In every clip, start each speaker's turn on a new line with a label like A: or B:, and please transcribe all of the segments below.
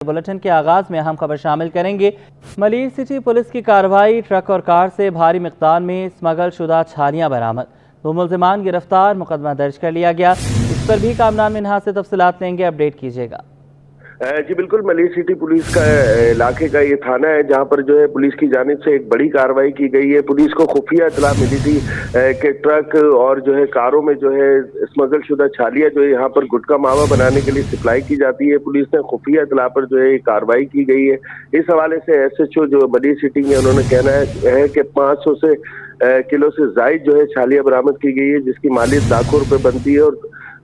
A: Bulletin के आगाज में अहम खबर शामिल करेंगे। मलिर सिटी पुलिस की कार्रवाई, ट्रक और कार से भारी मिकदार में स्मगल शुदा छालियां बरामद, 2 मुल्जिमान गिरफ्तार, मुकदमा दर्ज कर लिया गया। इस पर भी कामरान मिन्हाज से तफसीलात लेंगे, अपडेट कीजिएगा।
B: जी बिल्कुल, मलिर सिटी पुलिस का इलाके का ये थाना है जहां पर जो है पुलिस की जानिब से एक बड़ी कार्रवाई की गई है। पुलिस को खुफिया इतला मिली थी कि ट्रक और जो है कारों में जो है स्मगल शुदा छालियां जो है यहाँ पर गुटखा मावा बनाने के लिए सप्लाई की जाती है। पुलिस ने खुफिया इतला पर जो है कार्रवाई की गई है। इस हवाले से SHO जो मलिर सिटी में उन्होंने कहना है कि 500 से किलो से जायद जो है छालियां बरामद की गई है, जिसकी मालियत लाखों रुपए बनती है। और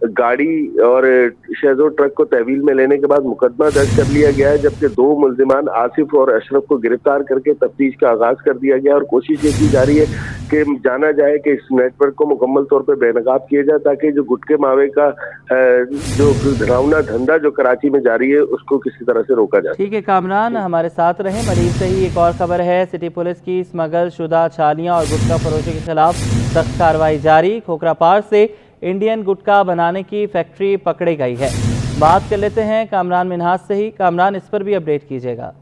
B: गाड़ी और शेजो ट्रक को तहवील में लेने के बाद मुकदमा दर्ज कर लिया गया है, जबकि 2 मुल्जिमान आसिफ और अशरफ को गिरफ्तार करके तफ्तीश का आगाज कर दिया गया। और कोशिश ये की जा रही है कि जाना जाए कि इस नेटवर्क को मुकम्मल तौर पर बेनकाब किया जाए, ताकि जो गुटखे मावे का जो घिनौना धंधा जो कराची में जारी है उसको किसी तरह से रोका जाए।
A: ठीक है कामरान, हमारे साथ रहें। मलिर से ही एक और खबर है, सिटी पुलिस की स्मगल शुदा छालियां और गुटखा फरोशों के खिलाफ सख्त कार्रवाई जारी। खोखरा पार से इंडियन गुटखा बनाने की फैक्ट्री पकड़ी गई है। बात कर लेते हैं कामरान मिन्हाज से ही। कामरान, इस पर भी अपडेट कीजिएगा।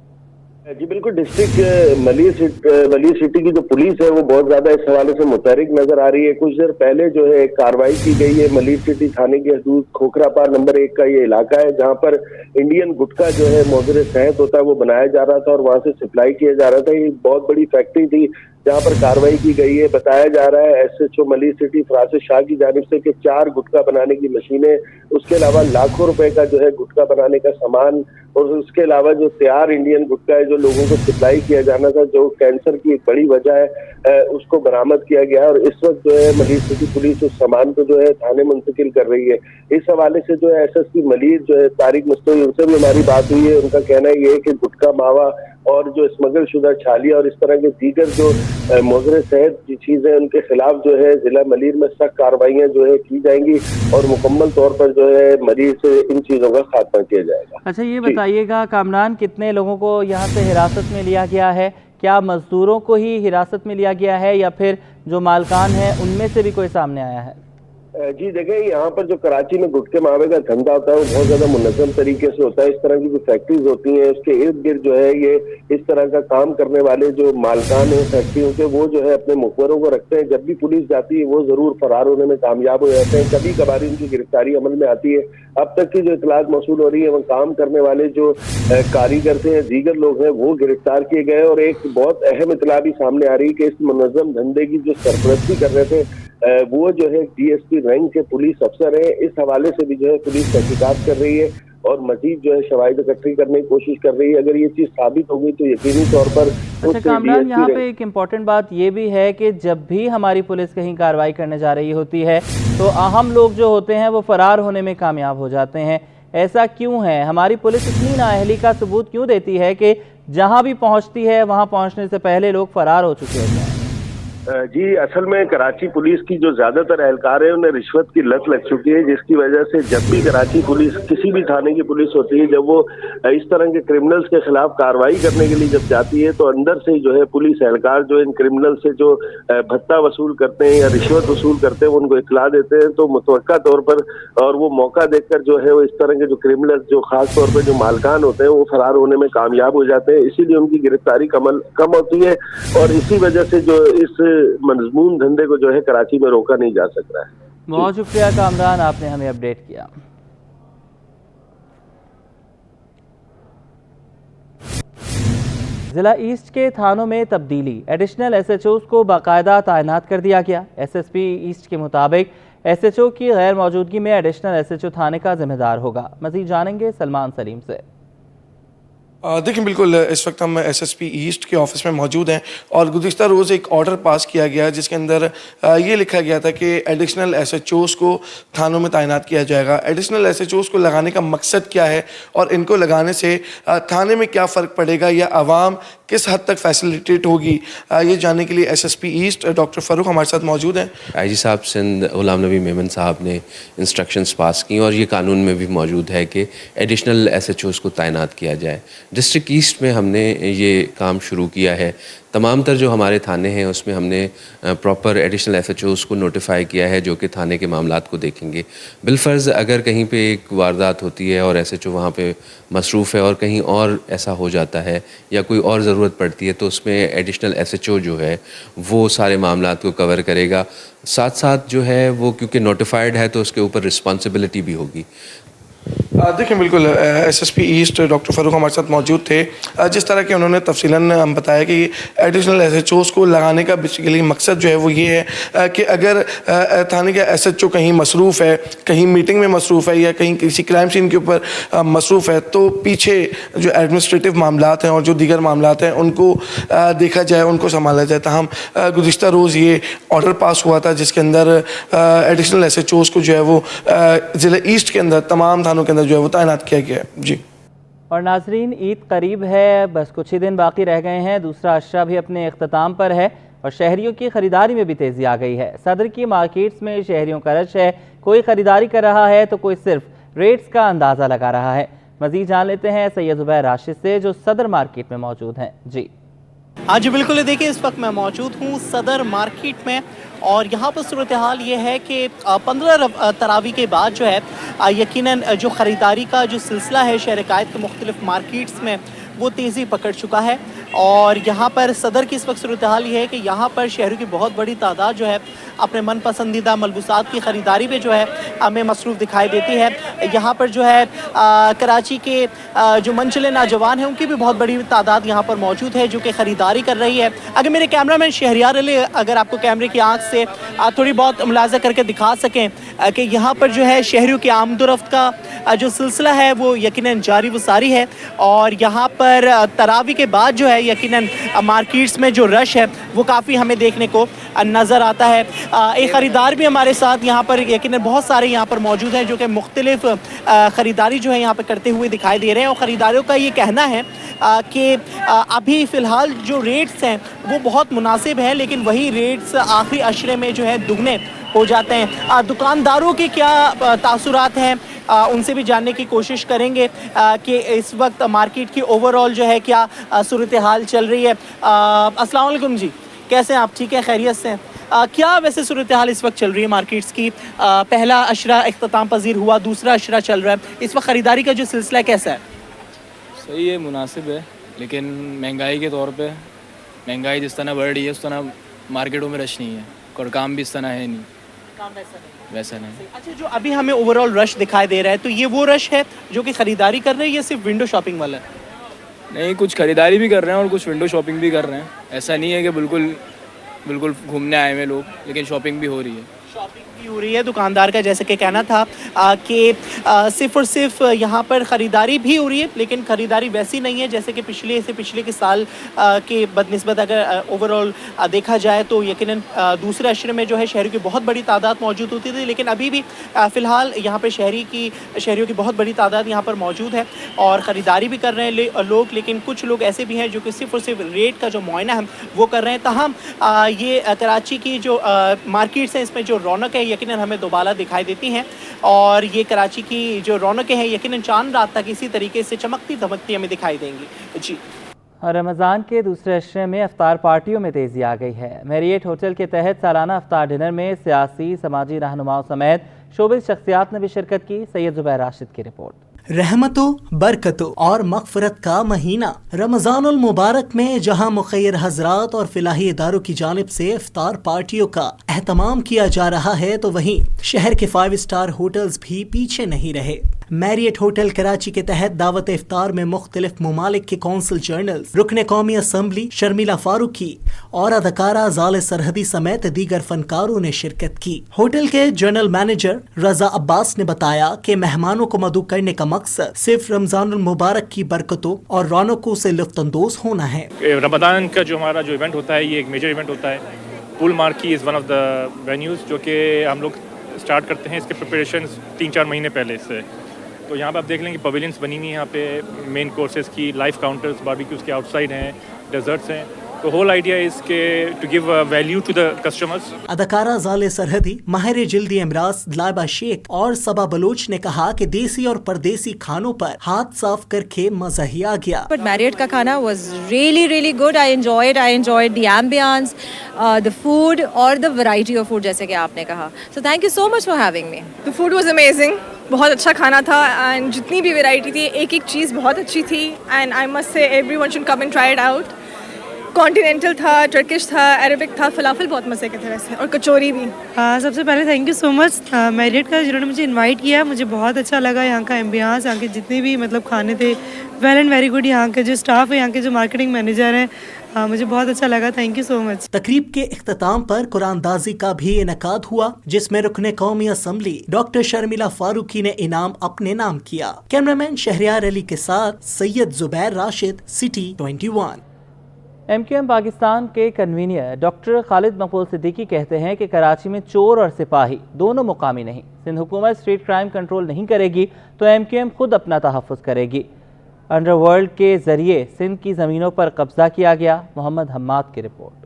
B: जी बिल्कुल, डिस्ट्रिक्ट मलिर सिटी की जो पुलिस है वो बहुत ज्यादा इस हवाले से मुतहरिक नजर आ रही है। कुछ देर पहले जो है एक कार्रवाई की गई है। मलिर सिटी थाने के हदूद खोखरा पार नंबर 1 का ये इलाका है जहां पर इंडियन गुटखा जो है मोजरे सेहत होता है वो बनाया जा रहा था और वहां से सप्लाई किया जा रहा था। ये बहुत बड़ी फैक्ट्री थी जहां पर कार्रवाई की गई है। बताया जा रहा है SHO मलिर सिटी फरासिस शाह की जानिब से कि 4 गुटखा बनाने की मशीनें, उसके अलावा लाखों रुपए का जो है गुटखा बनाने का सामान, और उसके अलावा जो तैयार इंडियन गुटखा है जो लोगों को सप्लाई किया जाना था, जो कैंसर की एक बड़ी वजह है, उसको बरामद किया गया। और इस वक्त जो है मलिर सिटी पुलिस उस सामान को जो है थाने मुंतकिल कर रही है। इस हवाले से जो है SSP मलिर जो है तारिक मुस्तफी, उनसे भी हमारी बात हुई है। उनका कहना ये है कि गुटखा मावा और जो स्मगल शुदा छालिया और इस तरह के दीगर जो मोजरे सेहत की चीजें उनके खिलाफ जो है जिला मलिर में सख्त कार्रवाइयां जो है की जाएंगी और मुकम्मल तौर पर जो है मलिर से इन चीजों का खात्मा किया जाएगा।
A: अच्छा, ये बताइएगा कामरान, कितने लोगों को यहाँ से हिरासत में लिया गया है? क्या मजदूरों को ही हिरासत में लिया गया है या फिर जो मालकान हैं उनमें से भी कोई सामने आया है?
B: जी देखें, यहाँ पर जो कराची में गुटखे मावे का धंधा होता है वो बहुत ज्यादा मुनज़्ज़म तरीके से होता है। इस तरह की जो फैक्ट्रीज होती हैं उसके इर्द गिर्द जो है ये इस तरह का काम करने वाले जो मालकान हैं फैक्ट्रियों के, वो जो है अपने मुखबरों को रखते हैं। जब भी पुलिस जाती है वो जरूर फरार होने में कामयाब हो जाते हैं। कभी कभार इनकी गिरफ्तारी अमल में आती है। अब तक की जो इतलात मौसूल हो रही है वो काम करने वाले जो कारीगर थे, दीगर लोग हैं, वो गिरफ्तार किए गए। और एक बहुत अहम इतला भी सामने आ रही है कि इस मुनज़्ज़म धंधे की जो सरपरस्ती कर रहे थे वो जो है DSP रैंक के पुलिस अफसर है। इस हवाले से भी जो है पुलिस तहकीकात कर रही है और मजीद जो है शवाहिद इकट्ठी करने की कोशिश कर रही है। अगर ये चीज साबित हो गई तो यकीनी तौर पर।
A: अच्छा कामरान, यहाँ पे एक इम्पोर्टेंट बात ये भी है कि जब भी हमारी पुलिस कहीं कार्रवाई करने जा रही होती है तो अहम लोग जो होते हैं वो फरार होने में कामयाब हो जाते हैं। ऐसा क्यों है? हमारी पुलिस इतनी नाअहली का सबूत क्यों देती है कि जहाँ भी पहुँचती है वहाँ पहुँचने से पहले लोग फरार हो चुके होते हैं?
B: जी असल में कराची पुलिस की जो ज्यादातर एहलकार है उन्हें रिश्वत की लत लग चुकी है, जिसकी वजह से जब भी कराची पुलिस, किसी भी थाने की पुलिस होती है, जब वो इस तरह के क्रिमिनल्स के खिलाफ कार्रवाई करने के लिए जब जाती है तो अंदर से जो है पुलिस एहलकार जो इन क्रिमिनल से जो भत्ता वसूल करते हैं या रिश्वत वसूल करते हैं वो उनको इतला देते हैं। तो मुतवक्का तौर पर और वो मौका देखकर जो है वो इस तरह के जो क्रिमिनल्स जो खास तौर पर जो मालकान होते हैं वो फरार होने में कामयाब हो जाते हैं। इसीलिए उनकी गिरफ्तारी कम होती है और इसी वजह से जो इस मजमून धंधे को जो है कराची में रोका नहीं जा सक रहा है।
A: बहुत शुक्रिया कामरान, आपने हमें अपडेट किया। जिला ईस्ट के थानों में तब्दीली, एडिशनल SHOs को बाकायदा तैनात कर दिया गया। SSP ईस्ट के मुताबिक SHO की गैर मौजूदगी में एडिशनल SHO थाने का जिम्मेदार होगा। मजीद जानेंगे सलमान सलीम से।
C: देखिए बिल्कुल, इस वक्त हम SSP ईस्ट के ऑफिस में मौजूद हैं और गुज़िश्ता रोज़ एक ऑर्डर पास किया गया जिसके अंदर ये लिखा गया था कि एडिशनल SHOs को थानों में तैनात किया जाएगा। एडिशनल SHOs को लगाने का मकसद क्या है और इनको लगाने से थाने में क्या फ़र्क पड़ेगा या आवाम किस हद तक फैसिलिटेट होगी, ये जानने के लिए SSP ईस्ट डॉक्टर फ़ारूक हमारे साथ मौजूद हैं।
D: IG साहब सिंध गुलाम नबी मेमन साहब ने इंस्ट्रक्शंस पास की और ये कानून में भी मौजूद है कि एडिशनल SHOs को तैनात किया जाए। ڈسٹرکٹ ایسٹ میں ہم نے یہ کام شروع کیا ہے. تمام تر جو ہمارے تھانے ہیں اس میں ہم نے proper additional S H Os کو نوٹیفائی کیا ہے جو کہ تھانے کے معاملات کو دیکھیں گے. بالفرض اگر کہیں پہ ایک واردات ہوتی ہے اور ایس ایچ او وہاں پہ مصروف ہے اور کہیں اور ایسا ہو جاتا ہے یا کوئی اور ضرورت پڑتی ہے تو اس میں ایڈیشنل ایس ایچ او جو ہے وہ سارے معاملات کو کور کرے گا. ساتھ ساتھ جو ہے وہ کیونکہ نوٹیفائڈ ہے تو اس کے اوپر رسپانسبلٹی بھی ہوگی.
C: دیکھیں بالکل S S P east doctor Farooq ہمارے ساتھ موجود تھے. جس طرح کہ انہوں نے تفصیلاً بتایا کہ ایڈیشنل ایس ایچ اوز کو لگانے کا بیسیکلی مقصد جو ہے وہ یہ ہے کہ اگر تھانے کا ایس ایچ او کہیں مصروف ہے, کہیں میٹنگ میں مصروف ہے یا کہیں کسی کرائم سین کے اوپر مصروف ہے تو پیچھے جو ایڈمنسٹریٹو معاملات ہیں اور جو دیگر معاملات ہیں ان کو دیکھا جائے, ان کو سنبھالا جائے. تاہم گزشتہ روز یہ آرڈر پاس ہوا تھا جس کے اندر ایڈیشنل ایس ایچ اوز کو جو ہے وہ ضلع ایسٹ کے اندر تمام تھانوں کے اندر جو ہے وہ تعینات کیا گیا ہے. جی.
A: اور ناظرین, عید قریب ہے, بس کچھ ہی دن باقی رہ گئے ہیں. دوسرا عشرہ بھی اپنے اختتام پر ہے اور شہریوں کی خریداری میں بھی تیزی آ گئی ہے. صدر کی مارکیٹس میں شہریوں کا رش ہے. کوئی خریداری کر رہا ہے تو کوئی صرف ریٹس کا اندازہ لگا رہا ہے. مزید جان لیتے ہیں سید زبیر راشد سے جو صدر مارکیٹ میں موجود ہیں. جی
E: ہاں جی بالکل, دیکھیں اس وقت میں موجود ہوں صدر مارکیٹ میں اور یہاں پر صورتحال یہ ہے کہ 15 تراویح کے بعد جو ہے یقیناً جو خریداری کا جو سلسلہ ہے شہر قائد کے مختلف مارکیٹس میں وہ تیزی پکڑ چکا ہے. اور یہاں پر صدر کی اس وقت صورتحال یہ ہے کہ یہاں پر شہریوں کی بہت بڑی تعداد جو ہے اپنے من پسندیدہ ملبوسات کی خریداری پہ جو ہے ہمیں مصروف دکھائی دیتی ہے. یہاں پر جو ہے کراچی کے جو منچلے نوجوان ہیں ان کی بھی بہت بڑی تعداد یہاں پر موجود ہے جو کہ خریداری کر رہی ہے. اگر میرے کیمرہ مین شہریار علی اگر آپ کو کیمرے کی آنکھ سے تھوڑی بہت ملاحظہ کر کے دکھا سکیں کہ یہاں پر جو ہے شہریوں کی آمد و رفت کا جو سلسلہ ہے وہ یقیناً جاری و ساری ہے. اور یہاں پر تراویح کے بعد جو ہے یقیناً مارکیٹس میں جو رش ہے وہ کافی ہمیں دیکھنے کو نظر آتا ہے. ایک خریدار بھی ہمارے ساتھ یہاں پر یقیناً بہت سارے یہاں پر موجود ہیں جو کہ مختلف خریداری جو ہے یہاں پر کرتے ہوئے دکھائی دے رہے ہیں. اور خریداروں کا یہ کہنا ہے کہ ابھی فی الحال جو ریٹس ہیں وہ بہت مناسب ہیں لیکن وہی ریٹس آخری عشرے میں جو ہے دگنے ہو جاتے ہیں. دکانداروں کے کیا تاثرات ہیں ان سے بھی جاننے کی کوشش کریں گے کہ اس وقت مارکیٹ کی اوور آل جو ہے کیا صورتحال چل رہی ہے. السلام علیکم جی, کیسے ہیں آپ؟ ٹھیک ہے, خیریت سے ہیں؟ کیا ویسے صورتحال اس وقت چل رہی ہے مارکیٹس کی؟ پہلا عشرہ اختتام پذیر ہوا, دوسرا عشرہ چل رہا ہے, اس وقت خریداری کا جو سلسلہ کیسا ہے؟
F: صحیح ہے, مناسب ہے, لیکن مہنگائی کے طور پہ مہنگائی جس طرح بڑھ رہی ہے اس طرح مارکیٹوں میں رش نہیں ہے اور کام بھی اس طرح ہے نہیں,
E: کام
F: ویسا نہیں.
E: اچھا, جو ابھی ہمیں اوور آل رش دکھائی دے رہا ہے تو یہ وہ رش ہے جو کہ خریداری کر رہے ہیں یا صرف ونڈو شاپنگ والا ہے؟
F: نہیں, کچھ خریداری بھی کر رہے ہیں اور کچھ ونڈو شاپنگ بھی کر رہے ہیں. ایسا نہیں ہے کہ بالکل گھومنے آئے ہوئے لوگ, لیکن شاپنگ بھی ہو رہی ہے.
E: شاپنگ بھی ہو رہی ہے. دکاندار کا جیسے کہ کہنا تھا کہ صرف اور صرف یہاں پر خریداری بھی ہو رہی ہے لیکن خریداری ویسی نہیں ہے جیسے کہ پچھلے کے سال کے بدنسبت اگر اوور آل دیکھا جائے تو یقیناً دوسرے عشرے میں جو ہے شہریوں کی بہت بڑی تعداد موجود ہوتی تھی. لیکن ابھی بھی فی الحال یہاں پہ شہریوں کی بہت بڑی تعداد یہاں پر موجود ہے اور خریداری بھی کر رہے ہیں لوگ. لیکن کچھ لوگ ایسے بھی ہیں جو کہ صرف اور صرف ریٹ کا جو معائنہ ہے وہ کر رہے ہیں. تاہم یہ کراچی کی جو مارکیٹس ہیں اس میں جو رونق ہے یقیناً ہمیں دوبالہ دکھائی دیتی ہیں اور یہ کراچی کی جو رونقیں ہیں یقیناً چاند رات تک اسی طریقے سے چمکتی دھمکتی ہمیں دکھائی دیں گی. جی,
A: رمضان کے دوسرے عشرے میں افطار پارٹیوں میں تیزی آ گئی ہے. میریٹ ہوٹل کے تحت سالانہ افطار ڈنر میں سیاسی سماجی رہنماؤں سمیت شوبز شخصیات نے بھی شرکت کی. سید زبیر راشد کی رپورٹ.
E: رحمتوں برکتوں اور مغفرت کا مہینہ رمضان المبارک میں جہاں مخیر حضرات اور فلاحی اداروں کی جانب سے افطار پارٹیوں کا اہتمام کیا جا رہا ہے تو وہیں شہر کے 5 اسٹار ہوٹلز بھی پیچھے نہیں رہے. میریٹ ہوٹل کراچی کے تحت دعوت افطار میں مختلف ممالک کے کونسل جنرلز, رکن قومی اسمبلی شرمیلا فاروقی اور اداکارہ زال سرحدی سمیت دیگر فنکاروں نے شرکت کی. ہوٹل کے جنرل مینیجر رضا عباس نے بتایا کہ مہمانوں کو مدعو کرنے کا مقصد صرف رمضان المبارک کی برکتوں اور رونقوں سے لطف اندوز ہونا ہے.
G: رمضان کا جو ہمارا جو ایونٹ ہوتا ہے یہ ایک میجر ایونٹ ہوتا ہے. Pool marquee is one of the venues جو کہ ہم لوگ اسٹارٹ کرتے ہیں اس کے پریپریشنز 3-4 مہینے پہلے سے. تو یہاں پہ آپ دیکھ لیں کہ پویلینس بنی ہوئی ہیں یہاں پہ, مین کورسز کی لائف کاؤنٹرز باربیکیوز کے آؤٹ سائڈ ہیں, ڈیزرٹس ہیں. The whole idea is to give value to the customers.
E: अदाकारा जाले सरहदी, माहिर जल्दी अमराज लाइबा शेख और सबा बलोच ने कहा कि देसी और परदेसी खानों पर हाथ साफ करके मजा ही आ गया.
H: But Marriott का खाना was really good. I enjoyed the ambience, the food और the variety of food जैसे कि आपने कहा. So thank you so much for having me.
I: The food was amazing. बहुत अच्छा खाना था and जितनी भी वैरायटी थी एक एक चीज़ बहुत अच्छी थी and I must say everyone should come and try it out. Continental था, टर्किश था, अरेबिक था, फलाफल बहुत मज़े के थे वैसे और कचौरी भी.
J: सबसे पहले thank you so much Marriott का जिन्होंने मुझे इनवाइट किया. मुझे बहुत अच्छा लगा यहाँ का एम्बियंस, यहाँ के जितने भी मतलब खाने थे वेल एंड वेरी गुड. यहाँ के जो स्टाफ है, यहाँ के जो मार्केटिंग मैनेजर हैं, मुझे बहुत अच्छा लगा. Thank you so much.
E: तकरीब के इख्तिताम पर कुरानदाजी का भी इनकाद हुआ जिसमें रुकने कौमी असम्बली डॉक्टर शर्मिला फारूकी ने इनाम अपने नाम किया. कैमरामैन शहरियार अली के साथ सैयद जुबैर राशिद, सिटी 21.
A: MQM पाकिस्तान के कन्वीनियर डॉक्टर खालिद मकबूल सिद्दीकी कहते हैं कि कराची में चोर और सिपाही दोनों मुकामी नहीं. सिंध हुकूमत स्ट्रीट क्राइम कंट्रोल नहीं करेगी तो MQM खुद अपना तहफ़्फ़ुज़ करेगी. अंडरवर्ल्ड के ज़रिए सिंध की ज़मीनों पर कब्ज़ा किया गया. मोहम्मद हम्माद की रिपोर्ट.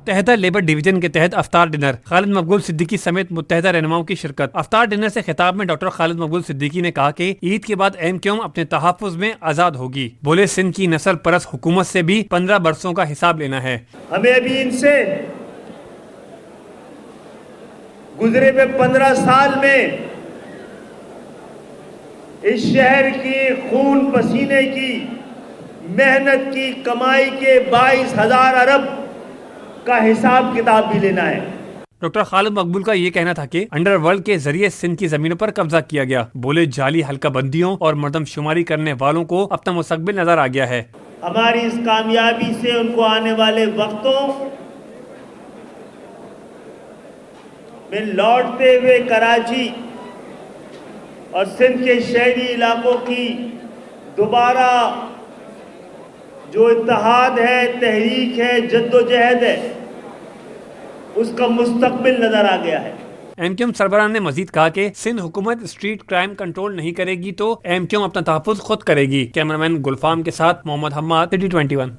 K: मुत्तहदा लेबर डिवीजन के तहत अफ्तार डिनर, खालिद मकबूल सिद्दीकी समेत मुत्तहदा रहनुमाओं की शिरकत. अफ्तार डिनर से खिताब में डॉक्टर खालिद मकबूल सिद्दीकी ने कहा कि ईद के बाद MQM अपने तहफ़्फ़ुज़ में आज़ाद होगी. बोले सिंध की नस्ल परस्त हुकूमत से भी 15 बरसों का हिसाब लेना है.
L: हमें अभी इनसे गुजरे हुए 15 साल में इस शहर की खून पसीने की मेहनत की कमाई के 22,000 अरब का हिसाब किताब भी लेना है.
K: डॉक्टर खालिद मकबूल का ये कहना था कि अंडरवर्ल्ड के जरिए सिंध की जमीनों पर कब्जा किया गया. बोले जाली हल्का बंदियों और मर्दमशुमारी करने वालों को अपना मुस्तकबिल नजर आ गया है.
L: हमारी इस कामयाबी से उनको आने वाले वक्तों में लौटते हुए कराची और सिंध के शहरी इलाकों की दोबारा जो इत्तेहाद है, तहरीक है, जद्दोजहद है, उसका मुस्तकबिल नजर आ गया है.
K: MQM सरबराह ने मजीद कहा कि सिंध हुकूमत स्ट्रीट क्राइम कंट्रोल नहीं करेगी तो MQM अपना तहफ़्फ़ुज़ खुद करेगी. कैमरामैन गुलफाम के साथ मोहम्मद हम्माद, सिटी 21.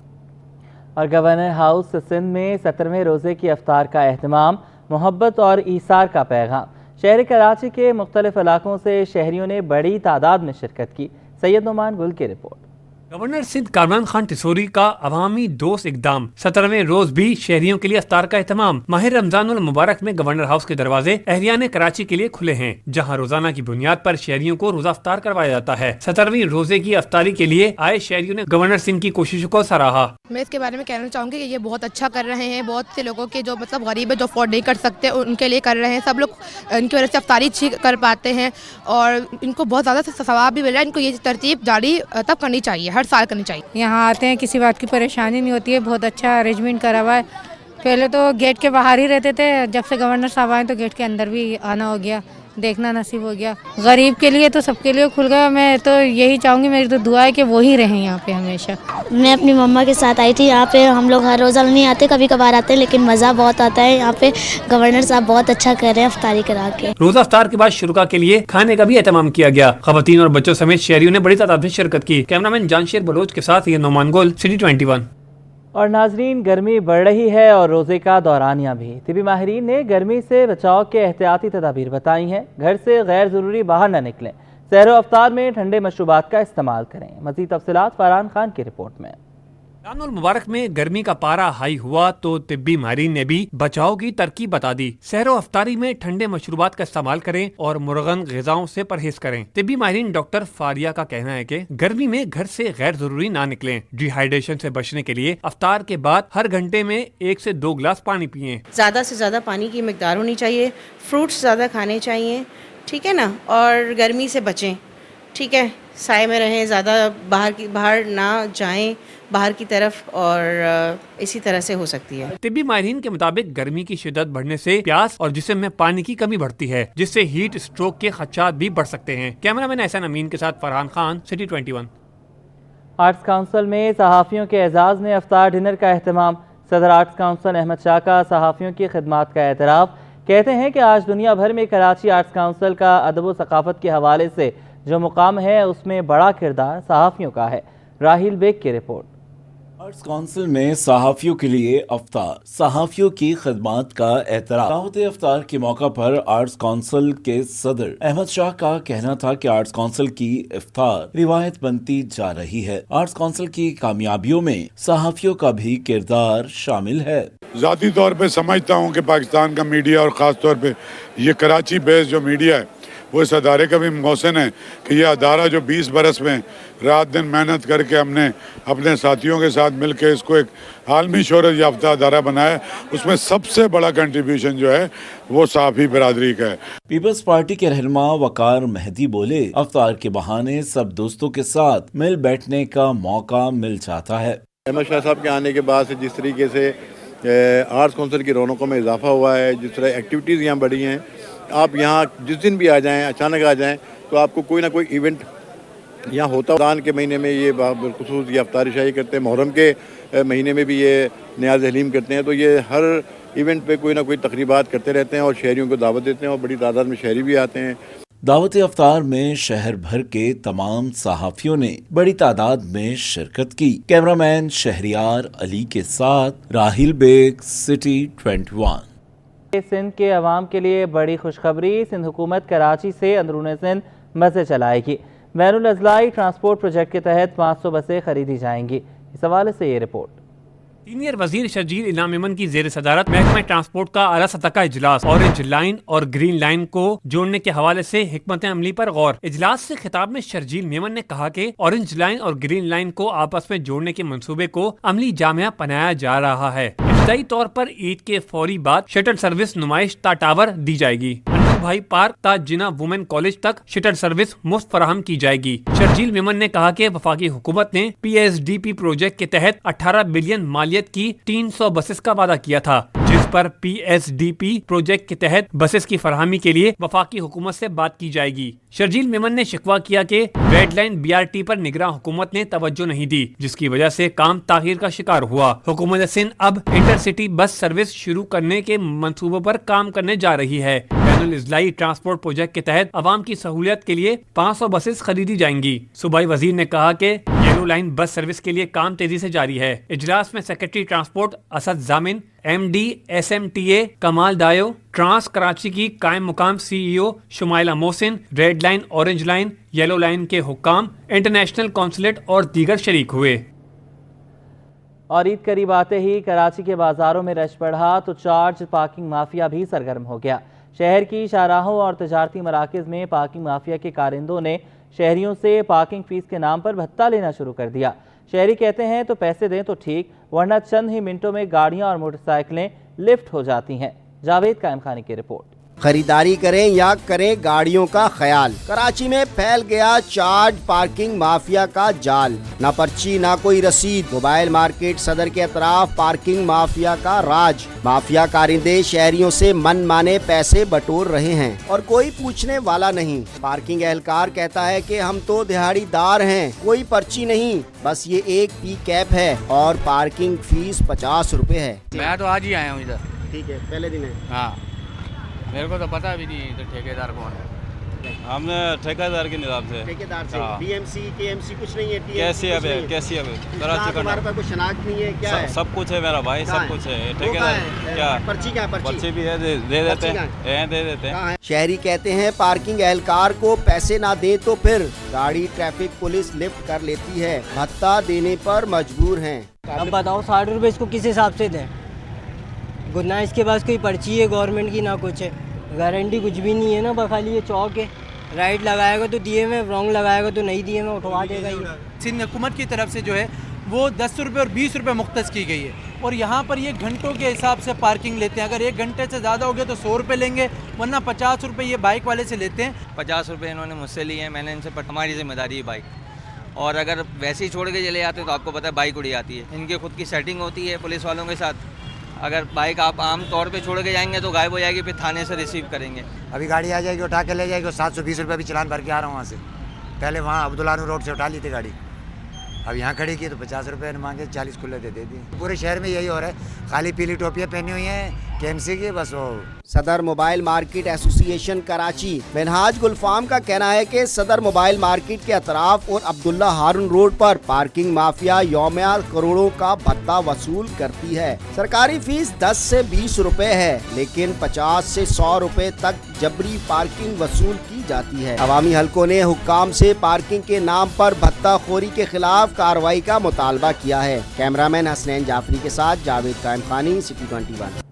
A: और गवर्नर हाउस सिंध में 17वें रोज़े की अफ्तार का एहतमाम, मोहब्बत और ईसार का पैगाम. शहर कराची के मुख्तलिफ इलाकों से शहरियों ने बड़ी तादाद में शिरकत की. सैयद नुमान गुल की रिपोर्ट.
K: गवर्नर सिंध कामरान खान टिसोरी का अवामी दोस्त इकदाम. 17वें रोज भी शहरियों के लिए अफ्तार का एहतमाम. माह रमजानुल मुबारक में गवर्नर हाउस के दरवाजे अहलियाने कराची के लिए खुले हैं, जहां रोजाना की बुनियाद पर शहरियों को रोजा अफ्तार करवाया जाता है. 17वीं रोजे की अफ्तारी के लिए आए शहरियों ने गवर्नर सिंध की कोशिशों को सराहा.
M: मैं इसके बारे में कहना चाहूँगी कि ये बहुत अच्छा कर रहे हैं. बहुत से लोगों के जो मतलब गरीब है, जो अफोर्ड नहीं कर सकते, उनके लिए कर रहे हैं. सब लोग इनकी वजह से अफ्तारी अच्छी कर पाते हैं और इनको बहुत ज़्यादा सवाब भी मिल रहा है. इनको ये तरतीब जारी तब करनी चाहिए, हर साल करनी चाहिए.
J: यहाँ आते हैं, किसी बात की परेशानी नहीं होती है. बहुत अच्छा अरेंजमेंट करा हुआ है. पहले तो गेट के बाहर ही रहते थे, जब से गवर्नर साहब आए तो गेट के अंदर भी आना हो गया, देखना नसीब हो गया. गरीब के लिए तो सबके लिए खुल गया. मैं तो यही चाहूँगी, मेरी तो दुआ है कि वो ही रहें यहाँ पे हमेशा.
N: मैं अपनी मम्मा के साथ आई थी. यहाँ पे हम लोग हर रोज़ा नहीं आते, कभी कभार आते हैं, लेकिन मज़ा बहुत आता है. यहाँ पे गवर्नर साहब बहुत अच्छा कर रहे हैं अफ्तारी करा के.
K: रोजा अफ्तार के बाद शुरुका के लिए खाने का भी एहतमाम किया गया. खवातीन और बच्चों समेत शहरियों ने बड़ी तादाद में शिरकत की. कैमरामैन जानशेर बलोच के साथ ये नोमान गोल, सिटी 21.
A: और नाजरीन, गर्मी बढ़ रही है और रोज़े का दौरानिया भी. तिबी माहिरीन ने गर्मी से बचाव के एहतियाती तदाबीर बताई हैं. घर से गैर ज़रूरी बाहर न निकलें. सहर अफ्तार में ठंडे मशरूबात का इस्तेमाल करें. मज़ीद तफसीलात फरहान खान की रिपोर्ट में.
K: रमजानुल मुबारक में गर्मी का पारा हाई हुआ तो तिब्बी माहिरीन ने भी बचाव की तरकीब बता दी. सहरो अफ्तारी में ठंडे मशरूबात का इस्तेमाल करें और मुरगन ग़िज़ाओं से परहेज करें. तिब्बी माहिरीन डॉक्टर फारिया का कहना है कि गर्मी में घर से गैर जरूरी ना निकलें. डिहाइड्रेशन से बचने के लिए अफ्तार के बाद हर घंटे में 1 से 2 गिलास पानी पिएं.
O: ज़्यादा से ज़्यादा पानी की मिकदार होनी चाहिए. फ्रूट्स ज़्यादा खाने चाहिए, ठीक है ना, और गर्मी से बचें, ठीक है, साए में रहें, ज़्यादा बाहर ना जाएं बाहर की तरफ, और इसी तरह से हो सकती है.
K: तिब्बी माहिरीन के मुताबिक गर्मी की शिद्दत बढ़ने से प्यास और जिस्म में पानी की कमी बढ़ती है, जिससे हीट स्ट्रोक के खदशात भी बढ़ सकते हैं. कैमरामैन एहसान अमीन के साथ Farhan Khan, city 21.
A: Arts council में सहाफ़ियों के एजाज़ में अफ्तार डिनर का एहतमाम. सदर आर्ट्स काउंसिल अहमद शाह का सहाफ़ियों की खिदमात का एतराफ़. कहते हैं कि आज दुनिया भर में कराची आर्ट्स काउंसिल का अदब व सकाफ़त के हवाले से जो मुकाम है उसमें बड़ा किरदार सहाफ़ियों का है. राहिल बेग की रिपोर्ट.
P: आर्ट्स काउंसिल में सहाफियों के लिए अफ्तार, सहाफियों की खिदमत का एतराफ़। दावत अफ्तार के मौका पर आर्ट्स काउंसिल के सदर अहमद शाह का कहना था कि आर्ट्स काउंसिल की इफ्तार रिवायत बनती जा रही है। आर्ट्स काउंसिल की कामयाबियों में सहाफियों का भी किरदार शामिल है।
Q: ज़ाती तौर पे समझता हूँ कि पाकिस्तान का मीडिया और ख़ास तौर पे ये कराची बेस्ड जो मीडिया है वो इस अदारे का भी मोहसिन है कि ये अदारा जो 20 बरस में रात दिन मेहनत करके हमने अपने साथियों के साथ मिलकर इसको एक आलमी शोहरत याफ्ता अदारा बनाया, उसमें सबसे बड़ा कंट्रीब्यूशन जो है वो सहाफ़ी बिरादरी का है।
P: पीपल्स पार्टी के रहनुमा वकार मेहदी बोले, अफ्तार के बहाने सब दोस्तों के साथ मिल बैठने का मौका मिल जाता है।
R: अहमद शाह साहब के आने के बाद से जिस तरीके से आर्ट्स काउंसिल की रौनकों में इजाफा हुआ है, जिस तरह एक्टिविटीज़ यहाँ बढ़ी हैं, आप यहाँ जिस दिन भी आ जाएं, अचानक आ जाएं तो आपको कोई ना कोई इवेंट यहाँ होता है। रमज़ान के महीने में ये बिलखुसूस ये अफ्तारी शाही करते हैं, मुहर्रम के महीने में भी ये न्याज़ हलीम करते हैं, तो ये हर इवेंट पे कोई ना कोई तकरीबात करते रहते हैं और शहरियों को दावत देते हैं और बड़ी तादाद में शहरी भी आते हैं।
P: दावत अफ्तार में शहर भर के तमाम सहाफियों ने बड़ी तादाद में शिरकत की। कैमरामैन शहरियार अली के साथ राहिल बेग, सिटी 21।
A: सिंध के अवाम के लिए बड़ी खुशखबरी, सिंध हुकूमत कराची से अंदरूनी सिंध बसें चलाएगी। बैनुल अज़लाई ट्रांसपोर्ट प्रोजेक्ट के तहत 500 बसें खरीदी जाएंगी। इस हवाले से ये रिपोर्ट।
K: सीनियर वजीर शर्जील इनाम मेमन की जेर सदारत महकमा ट्रांसपोर्ट का आला सतह का इजलास, ऑरेंज लाइन और ग्रीन लाइन को जोड़ने के हवाले से हिकमत अमली पर गौर। इजलास से खिताब में शर्जील मेमन ने कहा कि ऑरेंज लाइन और ग्रीन लाइन को आपस में जोड़ने के मंसूबे को अमली जामिया बनाया जा रहा है। इब्तदाई तौर पर ईद के फौरी बाद शटल सर्विस नुमाइश ता टावर दी जाएगी। भाई पार्क ता जिना वुमेन कॉलेज तक शटल सर्विस मुफ्त फराहम की जाएगी। शर्जील मेमन ने कहा कि वफाकी हुकूमत ने PSDP प्रोजेक्ट के तहत 18 बिलियन मालियत की 300 बसेस का वादा किया था, जिस पर PSDP प्रोजेक्ट के तहत बसेस की फराहमी के लिए वफाकी हुकूमत से बात की जाएगी। शर्जील मेमन ने शिकवा किया कि रेड लाइन BRT पर निगरान हुकूमत ने तवज्जो नहीं दी, जिसकी वजह से काम ताखीर का शिकार हुआ। हुकूमत सिंध अब इंटरसिटी बस सर्विस शुरू करने के मंसूबों पर काम करने जा रही है। बैनुल अज़लाई ट्रांसपोर्ट प्रोजेक्ट के तहत अवाम की सहूलियत के लिए 500 बसेस खरीदी जाएंगी। सूबाई वजीर ने कहा कि येलो लाइन बस सर्विस के लिए काम तेजी से जारी है। इजलास में सेक्रेटरी ट्रांसपोर्ट असद जामिन, MD SMTA कमाल दायो, ट्रांस कराची की कायम मुकाम CEO Shumaila Mohsin, red line, orange line, yellow line के हुक्काम, इंटरनेशनल कौंसलेट और दीगर शरीक हुए।
A: और ईद करीब आते ही कराची के बाजारों में रश बढ़ा तो चार्ज पार्किंग माफिया भी सरगर्म हो गया। शहर की शाहराहों और तजारती मराकज़ में पार्किंग माफिया के कारिंदों ने शहरियों से पार्किंग फीस के नाम पर भत्ता लेना शुरू कर दिया। शहरी कहते हैं तो पैसे दें तो ठीक, वरना चंद ही मिनटों में गाड़ियां और मोटरसाइकिलें लिफ्ट हो जाती हैं। जावेद कायम खानी की रिपोर्ट।
S: खरीदारी करें या करें गाड़ियों का ख्याल, कराची में फैल गया चार्ज पार्किंग माफिया का जाल। ना पर्ची ना कोई रसीद, मोबाइल मार्केट सदर के अतराफ पार्किंग माफिया का राज। माफिया कारिंदे शहरियों से मन माने पैसे बटोर रहे हैं और कोई पूछने वाला नहीं। पार्किंग एहलकार कहता है कि हम तो दिहाड़ीदार हैं, कोई पर्ची नहीं, बस ये एक पी कैप है और पार्किंग फीस 50 रुपए है।
T: मैं तो आज ही आया हूँ इधर।
S: ठीक है, पहले दिन है।
T: हाँ, मेरे को तो पता भी नहीं तो ठेकेदार कौन है।
U: हमने ठेकेदार के निज़ाम से।
S: ठेकेदार से। DMC KMC कुछ नहीं है।
U: कैसी है कैसी है
S: तुम्हारे पास कोई शनाख्त नहीं है क्या? है
U: सब कुछ है मेरा भाई, सब कुछ है। ठेकेदार क्या
S: पर्ची क्या?
U: पर्ची भी है, दे देते हैं।
S: शहरी कहते हैं पार्किंग एहलकार को पैसे ना दे तो फिर गाड़ी ट्रैफिक पुलिस लिफ्ट कर लेती है, भत्ता देने पर मजबूर हैं।
V: अब बताओ 60 रुपये इसको किस हिसाब से दें? ना इसके पास कोई पर्ची है गवर्नमेंट की, ना कुछ है, गारंटी कुछ भी नहीं है ना, बखाली ये चौक है। राइट लगाएगा तो दिए में, रॉन्ग लगाएगा तो नहीं दिए में, उठवा देगा ये।
W: सिंध हुकूमत की तरफ से जो है वो 10 रुपये और 20 रुपये मुख्तस की गई है और यहाँ पर ये घंटों के हिसाब से पार्किंग लेते हैं। अगर 1 घंटे से ज़्यादा हो गया तो 100 रुपये लेंगे, वरना 50 रुपये ये बाइक वाले से लेते हैं।
T: 50 रुपये इन्होंने मुझसे लिए हैं, मैंने इनसे हमारी जिम्मेदारी है बाइक, और अगर वैसे ही छोड़ के चले जाते तो आपको पता है बाइक उड़ी जाती है। इनकी खुद की सेटिंग होती है पुलिस वालों के साथ। अगर बाइक आप आम तौर पे छोड़ के जाएंगे तो गायब हो जाएगी, फिर थाने से रिसीव करेंगे।
X: अभी गाड़ी आ जाएगी, उठा के ले जाएगी। 720 रुपये भी चलान भर के आ रहा हूँ वहाँ से। पहले वहाँ अब्दुल्लानू रोड से उठा ली थी गाड़ी, अब यहाँ खड़ी की तो 50 रुपये मांगे, 40 खुले दे दिए। पूरे शहर में यही हो रहा है, खाली पीली टोपियाँ पहनी हुई हैं, KMC की बस वो
S: सदर mobile market association Karachi Minhaj Gulfam का कहना है कि सदर मोबाइल मार्केट के अतराफ और अब्दुल्ला हारून रोड पर पार्किंग माफिया यौमिया करोड़ों का भत्ता वसूल करती है। सरकारी फीस 10 से 20 रुपए है, लेकिन 50 से 100 रुपए तक जबरी पार्किंग वसूल की जाती है। अवामी हलकों ने हुक्काम से पार्किंग के नाम पर भत्ता खोरी के खिलाफ कार्रवाई का मुतालबा किया है। कैमरामैन हसनैन जाफरी के साथ जावेद कायम खानी, सिटी 21।